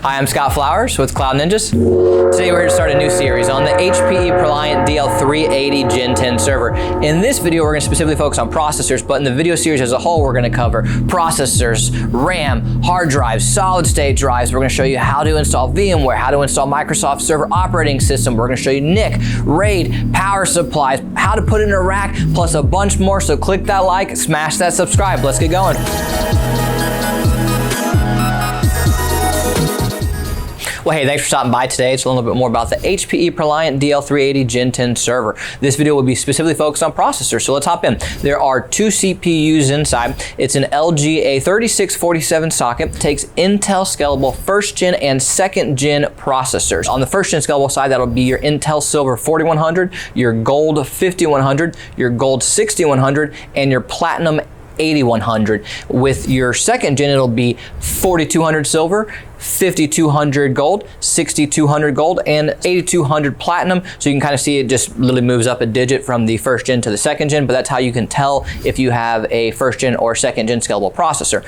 Hi, I'm Scott Flowers with Cloud Ninjas. Today we're going to start a new series on the HPE ProLiant DL380 Gen10 server. In this video we're going to specifically focus on processors, but in the video series as a whole we're going to cover processors, RAM, hard drives, solid state drives. We're going to show you how to install VMware, how to install Microsoft Server operating system. We're going to show you NIC, RAID, power supplies, how to put it in a rack, plus a bunch more. So click that like, smash that subscribe. Let's get going. Well, hey, thanks for stopping by today. It's a little bit more about the HPE ProLiant DL380 Gen10 server. This video will be specifically focused on processors, so let's hop in. There are two CPUs inside. It's an LGA 3647 socket. It takes Intel Scalable 1st gen and 2nd gen processors. On the 1st gen Scalable side, that'll be your Intel Silver 4100, your Gold 5100, your Gold 6100, and your Platinum 8100. With your 2nd gen, it'll be 4200 silver, 5200 gold, 6200 gold, and 8200 platinum. So you can kind of see it just literally moves up a digit from the 1st gen to the 2nd gen, but that's how you can tell if you have a 1st gen or 2nd gen scalable processor.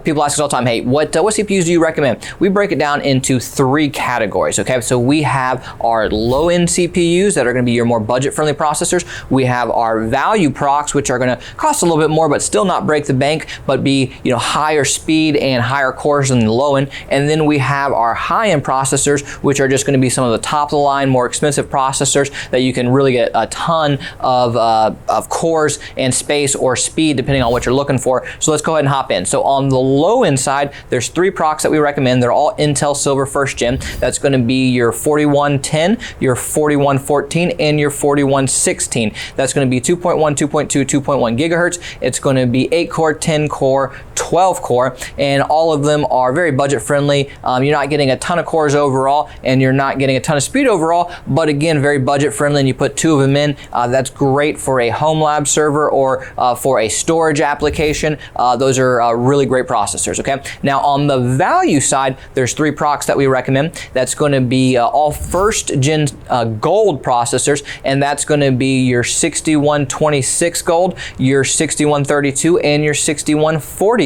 People ask us all the time, hey, what CPUs do you recommend? We break it down into 3 categories, okay? So we have our low-end CPUs that are gonna be your more budget-friendly processors. We have our value procs, which are gonna cost a little bit more, but still not break the bank, but be higher speed and higher cores than the low end. And then we have our high-end processors, which are just going to be some of the top-of-the-line, more expensive processors that you can really get a ton of cores and space or speed depending on what you're looking for. So let's go ahead and hop in. So on the low-end side, there's 3 procs that we recommend. They're all Intel Silver 1st gen. That's going to be your 4110, your 4114, and your 4116. That's going to be 2.1, 2.2, 2.1 gigahertz. It's going to be 8-core, 10-core, 12-core, and all of them are very budget friendly. You're not getting a ton of cores overall, and you're not getting a ton of speed overall, but again, very budget friendly, and you put 2 of them in. That's great for a home lab server or for a storage application. Those are really great processors, okay? Now on the value side, there's 3 procs that we recommend. That's going to be all 1st gen gold processors, and that's going to be your 6126 gold, your 6132, and your 6142.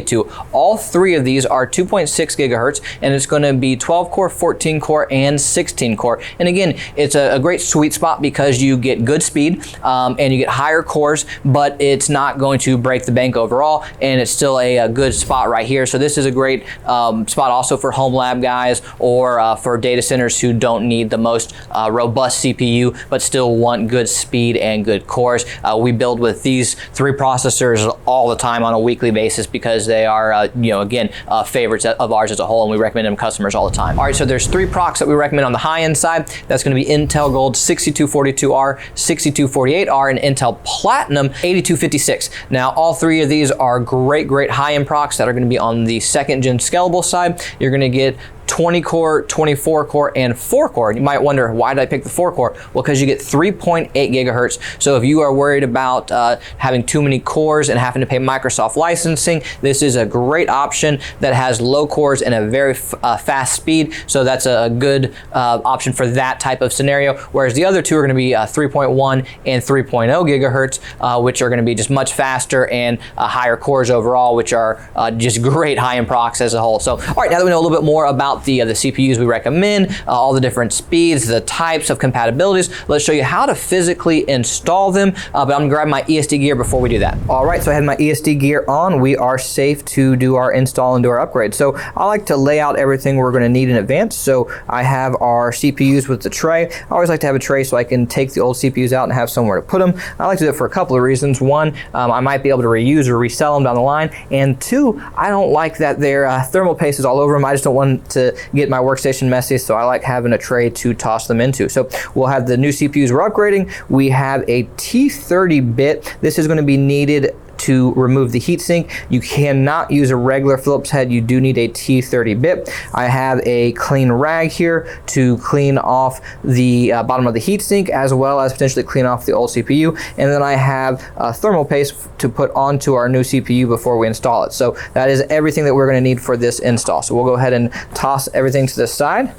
All 3 of these are 2.6 gigahertz, and it's going to be 12 core, 14 core, and 16 core. And again, it's a great sweet spot because you get good speed and you get higher cores, but it's not going to break the bank overall, and it's still a good spot right here. So this is a great spot also for home lab guys or for data centers who don't need the most robust CPU but still want good speed and good cores. We build with these 3 processors all the time on a weekly basis because they are again favorites of ours as a whole, and we recommend them to customers all the time. All right, so there's 3 procs that we recommend on the high-end side. That's going to be Intel Gold 6242R, 6248R, and Intel Platinum 8256. Now, all 3 of these are great high-end procs that are going to be on the 2nd gen scalable side. You're going to get 20 core, 24 core, and 4 core. You might wonder, why did I pick the 4 core? Well, because you get 3.8 gigahertz. So if you are worried about having too many cores and having to pay Microsoft licensing, this is a great option that has low cores and a very fast speed. So that's a good option for that type of scenario. Whereas the other 2 are going to be 3.1 and 3.0 gigahertz, which are going to be just much faster and higher cores overall, which are just great high-end procs as a whole. So, all right, now that we know a little bit more about the CPUs we recommend, all the different speeds, the types of compatibilities, let's show you how to physically install them. But I'm going to grab my ESD gear before we do that. All right, so I had my ESD gear on. We are safe to do our install and do our upgrade. So I like to lay out everything we're going to need in advance. So I have our CPUs with the tray. I always like to have a tray so I can take the old CPUs out and have somewhere to put them. I like to do it for a couple of reasons. 1, I might be able to reuse or resell them down the line. And 2, I don't like that their thermal paste is all over them. I just don't want to get my workstation messy, so I like having a tray to toss them into. So we'll have the new CPUs we're upgrading. We have a T30 bit. This is going to be needed to remove the heatsink. You cannot use a regular Phillips head. You do need a T30 bit. I have a clean rag here to clean off the bottom of the heatsink, as well as potentially clean off the old CPU. And then I have thermal paste to put onto our new CPU before we install it. So that is everything that we're going to need for this install. So we'll go ahead and toss everything to the side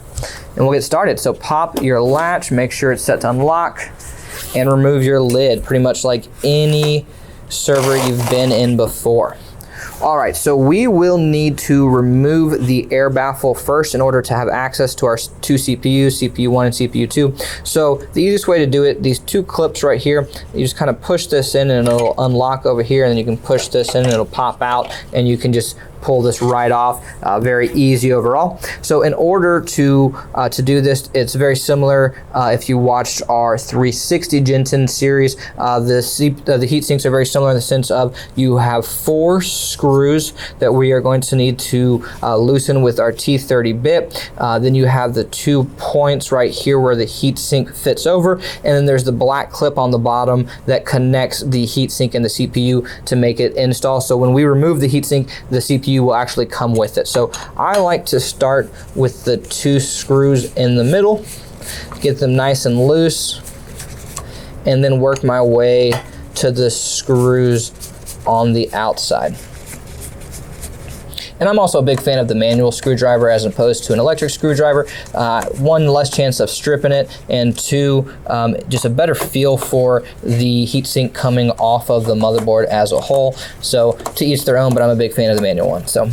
and we'll get started. So pop your latch, make sure it's set to unlock, and remove your lid, pretty much like any server you've been in before. All right, so we will need to remove the air baffle first in order to have access to our two CPUs, CPU1 and CPU2. So the easiest way to do it, these two clips right here, you just kind of push this in and it'll unlock over here, and then you can push this in and it'll pop out, and you can just pull this right off. Very easy overall. So in order to do this, it's very similar. If you watched our 360 Gen 10 series, the heat sinks are very similar in the sense of you have 4 screws that we are going to need to loosen with our T30 bit. Then you have the 2 points right here where the heat sink fits over, and then there's the black clip on the bottom that connects the heat sink and the CPU to make it install. So when we remove the heat sink, the CPU will actually come with it. So I like to start with the 2 screws in the middle, get them nice and loose, and then work my way to the screws on the outside. And I'm also a big fan of the manual screwdriver as opposed to an electric screwdriver. 1, less chance of stripping it, and 2, just a better feel for the heatsink coming off of the motherboard as a whole. So to each their own, but I'm a big fan of the manual one. So.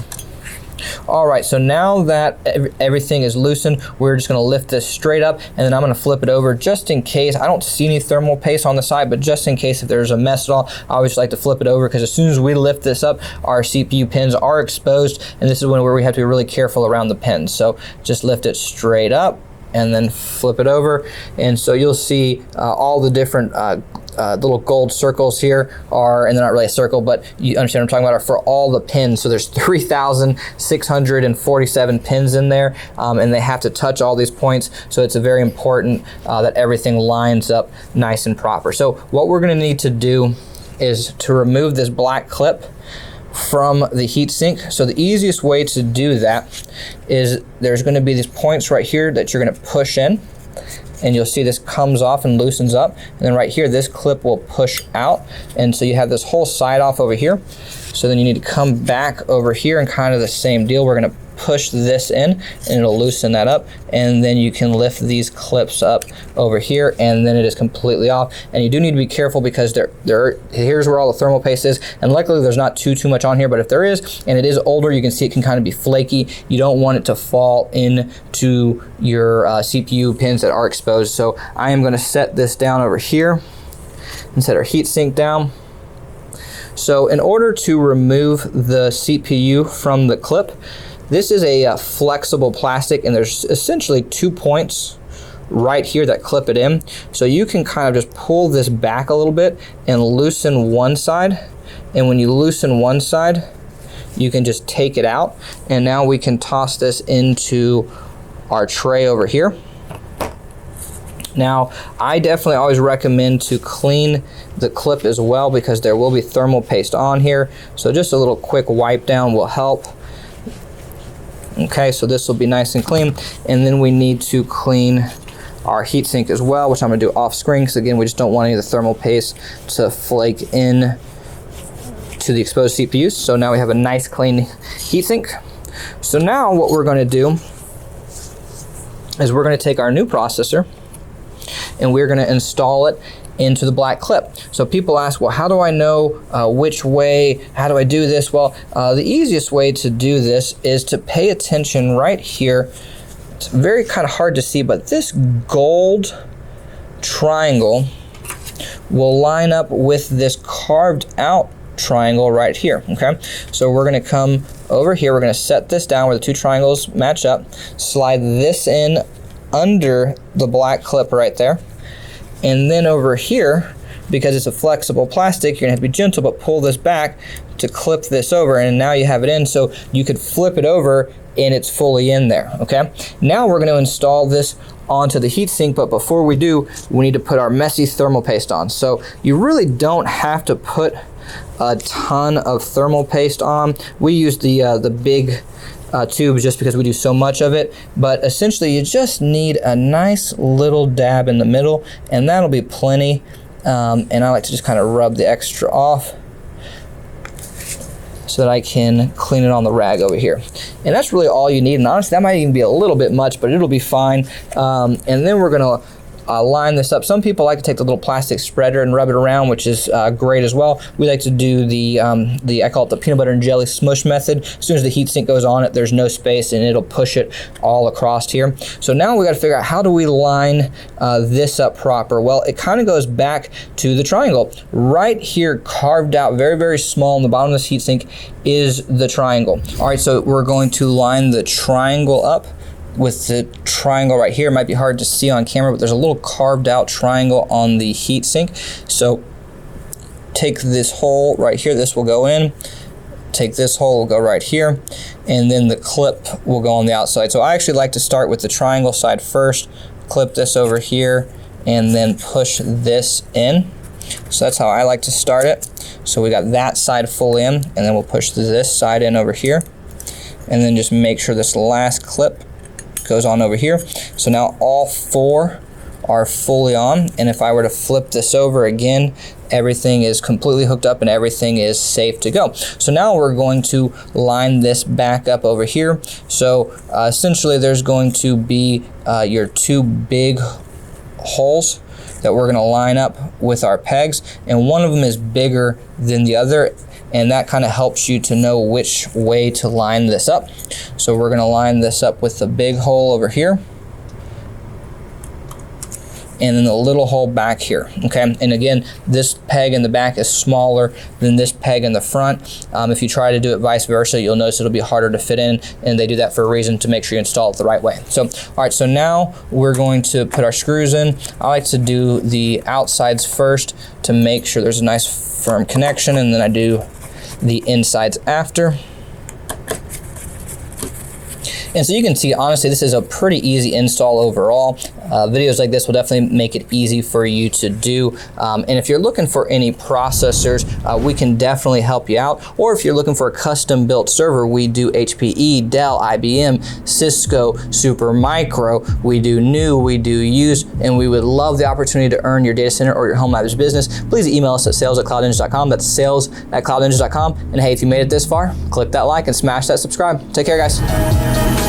All right, so now that everything is loosened, we're just gonna lift this straight up, and then I'm gonna flip it over just in case. I don't see any thermal paste on the side, but just in case if there's a mess at all, I always like to flip it over, because as soon as we lift this up, our CPU pins are exposed, and this is where we have to be really careful around the pins. So just lift it straight up and then flip it over, and so you'll see all the different little gold circles here are, and they're not really a circle, but you understand what I'm talking about, are for all the pins. So there's 3,647 pins in there, and they have to touch all these points. So it's very important that everything lines up nice and proper. So what we're gonna need to do is to remove this black clip from the heatsink. So the easiest way to do that is there's gonna be these points right here that you're gonna push in, and you'll see this comes off and loosens up, and then right here this clip will push out, and so you have this whole side off over here. So then you need to come back over here and kind of the same deal. We're gonna push this in and it'll loosen that up, and then you can lift these clips up over here, and then it is completely off. And you do need to be careful because here's where all the thermal paste is, and luckily there's not too much on here, but if there is and it is older, you can see it can kind of be flaky. You don't want it to fall into your CPU pins that are exposed. So I am going to set this down over here and set our heat sink down. So in order to remove the CPU from the clip, this is a flexible plastic, and there's essentially 2 points right here that clip it in. So you can kind of just pull this back a little bit and loosen one side, and when you loosen one side, you can just take it out, and now we can toss this into our tray over here. Now, I definitely always recommend to clean the clip as well, because there will be thermal paste on here. So just a little quick wipe down will help. Okay, so this will be nice and clean, and then we need to clean our heatsink as well, which I'm going to do off screen, because again, we just don't want any of the thermal paste to flake in to the exposed CPUs. So now we have a nice clean heatsink. So now what we're going to do is we're going to take our new processor and we're going to install it into the black clip. So people ask, well, how do I know which way, how do I do this? Well, the easiest way to do this is to pay attention right here. It's very kind of hard to see, but this gold triangle will line up with this carved out triangle right here, okay? So we're gonna come over here, we're gonna set this down where the 2 triangles match up, slide this in under the black clip right there, and then over here, because it's a flexible plastic, you're gonna have to be gentle, but pull this back to clip this over, and now you have it in, so you could flip it over and it's fully in there, okay? Now we're gonna install this onto the heatsink, but before we do, we need to put our messy thermal paste on. So you really don't have to put a ton of thermal paste on. We use the big tubes just because we do so much of it, but essentially you just need a nice little dab in the middle, and that'll be plenty. And I like to just kind of rub the extra off so that I can clean it on the rag over here. And that's really all you need, and honestly that might even be a little bit much, but it'll be fine. And then we're gonna line this up. Some people like to take the little plastic spreader and rub it around, which is great as well. We like to do the I call it the peanut butter and jelly smush method. As soon as the heatsink goes on it, there's no space and it'll push it all across here. So now we got to figure out, how do we line this up proper? Well, it kind of goes back to the triangle. Right here, carved out very, very small on the bottom of this heatsink, is the triangle. All right, so we're going to line the triangle up with the triangle right here. It might be hard to see on camera, but there's a little carved out triangle on the heatsink. So take this hole right here, this will go in. Take this hole, will go right here, and then the clip will go on the outside. So I actually like to start with the triangle side first, clip this over here, and then push this in. So that's how I like to start it. So we got that side full in, and then we'll push this side in over here, and then just make sure this last clip goes on over here. So now all four are fully on, and if I were to flip this over again, everything is completely hooked up and everything is safe to go. So now we're going to line this back up over here. So essentially there's going to be your two big holes that we're going to line up with our pegs, and one of them is bigger than the other, and that kind of helps you to know which way to line this up. So we're going to line this up with the big hole over here, and then the little hole back here, okay? And again, this peg in the back is smaller than this peg in the front. If you try to do it vice versa, you'll notice it'll be harder to fit in, and they do that for a reason, to make sure you install it the right way. So, all right, so now we're going to put our screws in. I like to do the outsides first to make sure there's a nice firm connection, and then I do the insides after. And so you can see, honestly, this is a pretty easy install overall. Videos like this will definitely make it easy for you to do. And if you're looking for any processors, we can definitely help you out. Or if you're looking for a custom built server, we do HPE, Dell, IBM, Cisco, Supermicro. We do new, we do used, and we would love the opportunity to earn your data center or your home lab's business. Please email us at sales@cloudengine.com. That's sales@cloudengine.com. And hey, if you made it this far, click that like and smash that subscribe. Take care, guys.